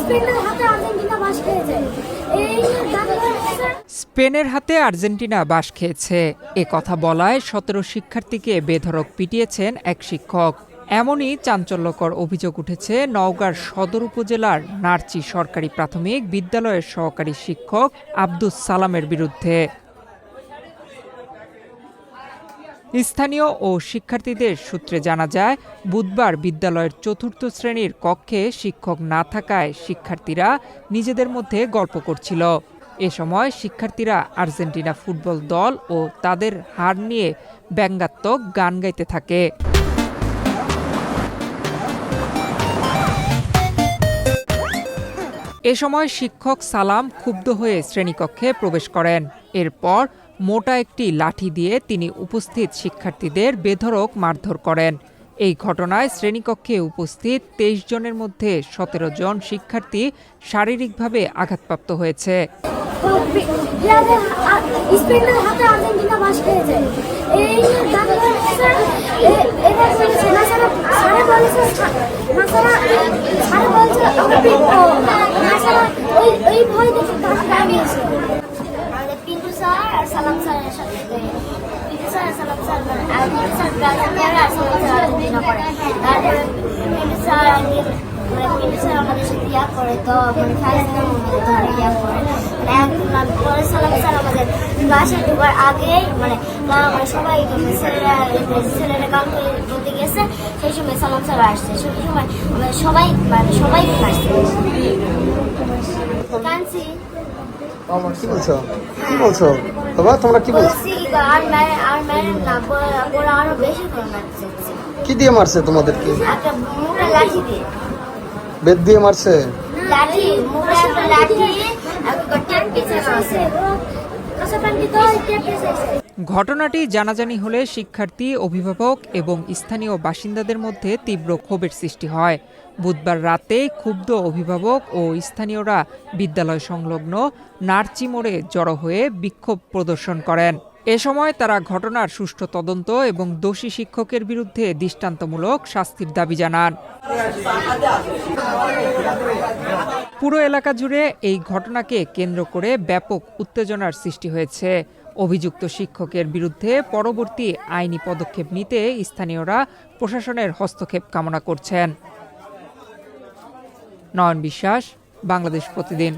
স্পেনের হাতে আর্জেন্টিনা বাস খেয়েছে এ কথা বলায় ১৭ শিক্ষার্থীকে বেধড়ক পিটিয়েছেন এক শিক্ষক। এমনই চাঞ্চল্যকর অভিযোগ উঠেছে নওগাঁর সদর উপজেলার নারচি সরকারি প্রাথমিক বিদ্যালয়ের সহকারী শিক্ষক আব্দুস সালামের বিরুদ্ধে। স্থানীয় ও শিক্ষার্থীদের সূত্রে জানা যায়, বুধবার বিদ্যালয়ের ৪র্থ শ্রেণীর কক্ষে শিক্ষক না থাকায় শিক্ষার্থীরা নিজেদের মধ্যে গল্প করছিল। এ সময় শিক্ষার্থীরা আর্জেন্টিনা ফুটবল দল ও তাদের হার নিয়ে ব্যঙ্গাত্মক গান গাইতে থাকে। এ সময় শিক্ষক সালাম ক্ষুব্ধ হয়ে শ্রেণীকক্ষে প্রবেশ করেন। এরপর মোটা একটি লাঠি দিয়ে তিনি উপস্থিত শিক্ষার্থীদের বেধড়ক মারধর করেন। এই ঘটনায় শ্রেণীকক্ষে উপস্থিত ২৩ জনের মধ্যে ১৭ জন শিক্ষার্থী শারীরিকভাবে আঘাতপ্রাপ্ত হয়েছে। ক্লাসে ঢোকার আগেই সবাই ছেলেরা গান বলতে গেছে, সেই সময় সালাম স্যার আসছে, সেই সময় সবাই কাঁদছি। কি বলছো তোমরা কি বলছো? আর ম্যাডাম না ওরা আরো বেশি করে মারছে। কি দিয়ে মারছে তোমাদেরকে? একটা মোটা লাঠি দিয়ে। বেত দিয়ে মারছে? লাঠি, মোটা একটা লাঠি, একটা টেপ পিছানো আছে। ঘটনাটি জানাজানি হলে শিক্ষার্থী, অভিভাবক এবং স্থানীয় বাসিন্দাদের মধ্যে তীব্র ক্ষোভের সৃষ্টি হয়। বুধবার রাতে ক্ষুব্ধ অভিভাবক ও স্থানীয়রা বিদ্যালয় সংলগ্ন নারচি মোড়ে জড়ো হয়ে বিক্ষোভ প্রদর্শন করেন। এ সময় তারা ঘটনার সুষ্ঠু তদন্ত এবং দোষী শিক্ষকের বিরুদ্ধে দৃষ্টান্তমূলক শাস্তির দাবি জানান। পুরো এলাকা জুড়ে এই ঘটনাকে কেন্দ্র করে ব্যাপক উত্তেজনার সৃষ্টি হয়েছে। অভিযুক্ত শিক্ষকের বিরুদ্ধে পরবর্তী আইনি পদক্ষেপ নিতে স্থানীয়রা প্রশাসনের হস্তক্ষেপ কামনা করছেন। নয়ন বিশ্বাস, বাংলাদেশ প্রতিদিন।